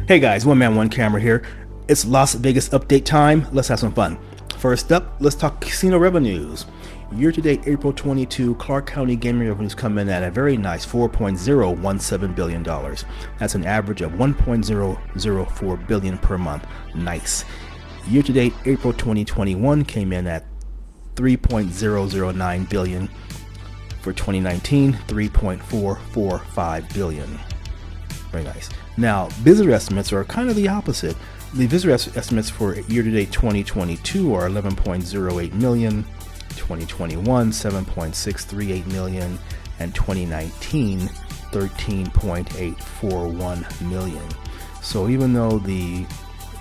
Hey guys, OneManOneCamera here. It's Las Vegas update time. Let's have some fun. First up, let's talk casino revenues. Year-to-date April 22, Clark County gaming revenues come in at a very nice $4.017 billion. That's an average of $1.004 billion per month. Nice. Year-to-date April 2021 came in at $3.009 billion. For 2019, $3.445 billion. Very nice. Now, visitor estimates are kind of the opposite. The visitor estimates for year-to-date 2022 are 11.08 million, 2021 7.638 million, and 2019 13.841 million. So even though the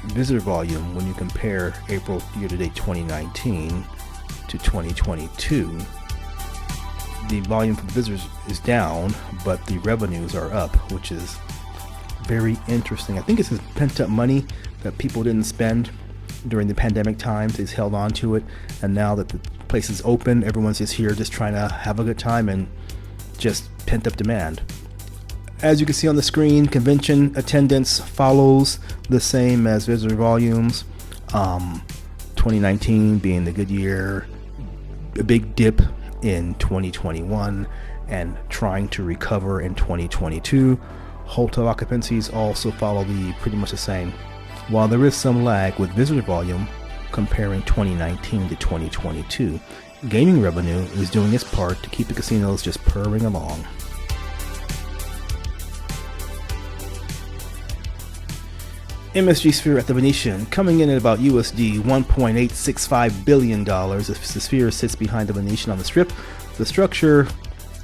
visitor volume, when you compare April year-to-date 2019 to 2022, the volume for visitors is down, but the revenues are up, which is very interesting. I think it's this pent-up money that people didn't spend during the pandemic times. They've held on to it, and now that the place is open, everyone's just here just trying to have a good time and just pent-up demand. As you can see on the screen, convention attendance follows the same as visitor volumes. 2019 being the good year, a big dip in 2021, and trying to recover in 2022. Hotel occupancies also follow pretty much the same, while there is some lag with visitor volume comparing 2019 to 2022. Gaming revenue is doing its part to keep the casinos just purring along. MSG Sphere at the Venetian coming in at about USD $1.865 billion. The Sphere sits behind the Venetian on the Strip. The structure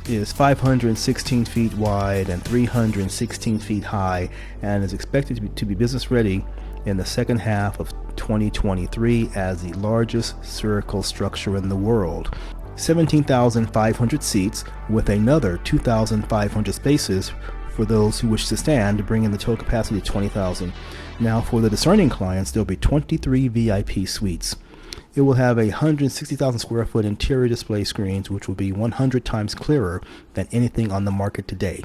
is 516 feet wide and 316 feet high, and is expected to be business ready in the second half of 2023 as the largest spherical structure in the world. 17,500 seats with another 2,500 spaces for those who wish to stand, bringing the total capacity to 20,000. Now for the discerning clients, there'll be 23 VIP suites. It will have 160,000 square foot interior display screens, which will be 100 times clearer than anything on the market today.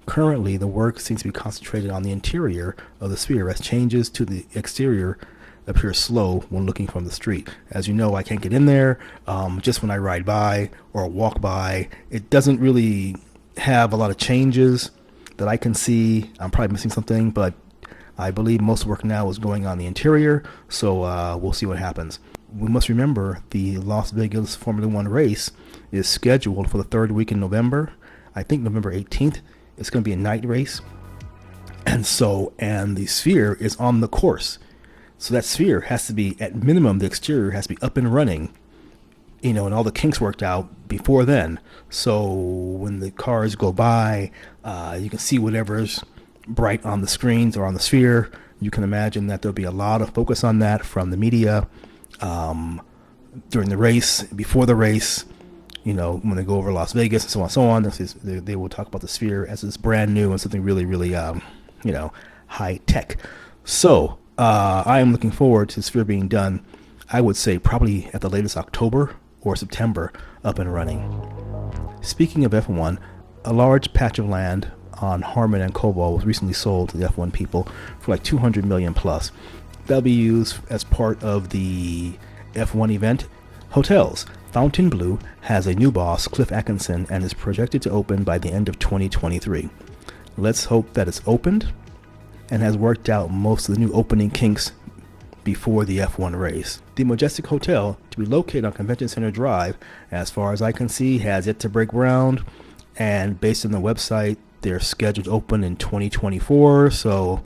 Currently, the work seems to be concentrated on the interior of the Sphere, as changes to the exterior appear slow when looking from the street. As you know, I can't get in there. Just when I ride by or walk by, it doesn't really have a lot of changes that I can see. I'm probably missing something, but I believe most work now is going on the interior, so we'll see what happens. We must remember the Las Vegas Formula One race is scheduled for the third week in November. I think November 18th. It's going to be a night race. And the Sphere is on the course. So that Sphere has to be, at minimum, the exterior has to be up and running, and all the kinks worked out before then. So when the cars go by, you can see whatever's bright on the screens or on the Sphere. You can imagine that there'll be a lot of focus on that from the media during the race, before the race, when they go over Las Vegas and so on. They will talk about the Sphere as it's brand new and something really, really, high tech. So I am looking forward to the Sphere being done. I would say probably at the latest October or September, up and running. Speaking of F1, a large patch of land on Harmon and Koval was recently sold to the F1 people for like $200 million plus. That'll be used as part of the F1 event. Hotels. Fontainebleau has a new boss, Cliff Atkinson, and is projected to open by the end of 2023. Let's hope that it's opened and has worked out most of the new opening kinks before the F1 race. The Majestic Hotel, to be located on Convention Center Drive, as far as I can see, has yet to break ground, and based on the website, they're scheduled to open in 2024, so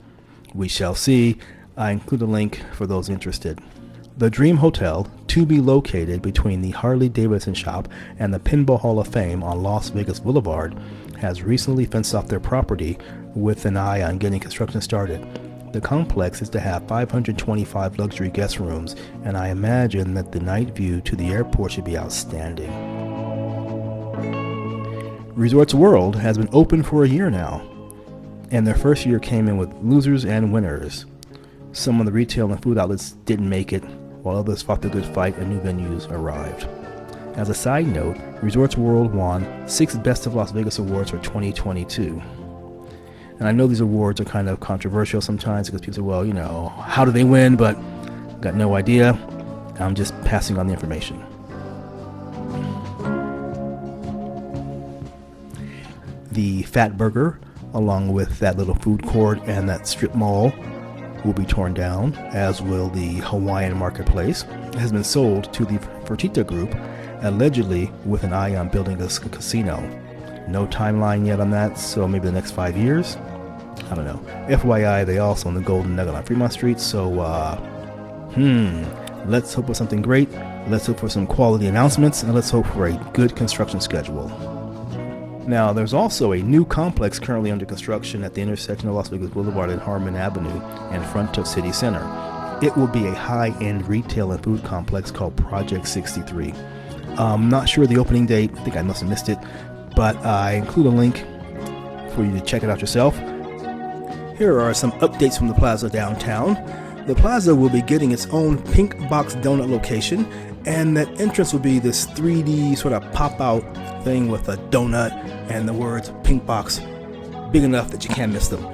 we shall see. I include a link for those interested. The Dream Hotel, to be located between the Harley-Davidson shop and the Pinball Hall of Fame on Las Vegas Boulevard, has recently fenced off their property with an eye on getting construction started. The complex is to have 525 luxury guest rooms, and I imagine that the night view to the airport should be outstanding. Resorts World has been open for a year now, and their first year came in with losers and winners. Some of the retail and food outlets didn't make it, while others fought the good fight and new venues arrived. As a side note, Resorts World won 6 Best of Las Vegas awards for 2022. And I know these awards are kind of controversial sometimes because people say, well, how do they win? But got no idea. I'm just passing on the information. The Fat Burger, along with that little food court and that strip mall, will be torn down, as will the Hawaiian Marketplace. It has been sold to the Fertitta Group, allegedly with an eye on building a casino. No timeline yet on that, so maybe the next 5 years. I don't know. FYI, they also own the Golden Nugget on Fremont Street, so let's hope for something great. Let's hope for some quality announcements, and let's hope for a good construction schedule. Now, there's also a new complex currently under construction at the intersection of Las Vegas Boulevard and Harmon Avenue in front of City Center. It will be a high-end retail and food complex called Project 63. I'm not sure the opening date. I think I must have missed it, but I include a link for you to check it out yourself. Here are some updates from the Plaza downtown. The Plaza will be getting its own pink box donut location, and that entrance will be this 3D sort of pop-out thing with a donut and the words pink box big enough that you can't miss them.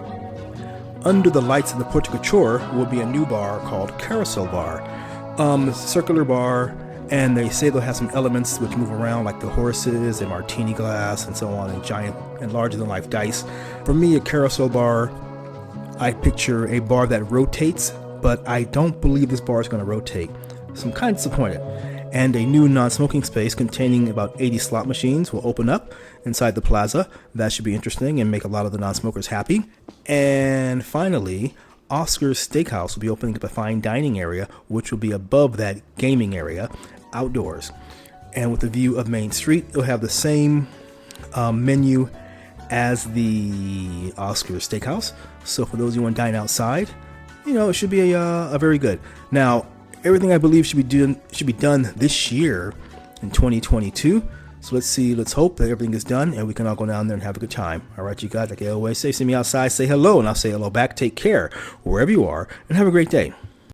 Under the lights of the Porte Couture will be a new bar called Carousel Bar. Circular bar, and they say they'll have some elements which move around like the horses and martini glass and so on, and giant and larger than life dice. For me, a carousel bar, I picture a bar that rotates, but I don't believe this bar is going to rotate. So I'm kind of disappointed. And a new non-smoking space containing about 80 slot machines will open up inside the Plaza. That should be interesting and make a lot of the non-smokers happy. And finally, Oscar's Steakhouse will be opening up a fine dining area, which will be above that gaming area, outdoors. And with a view of Main Street, it'll have the same menu as the Oscar's Steakhouse. So for those who want to dine outside, it should be a very good. Now, everything I believe should be done this year in 2022. So let's hope that everything is done and we can all go down there and have a good time. All right, you guys, like I always say, see me outside, say hello, and I'll say hello back. Take care wherever you are and have a great day.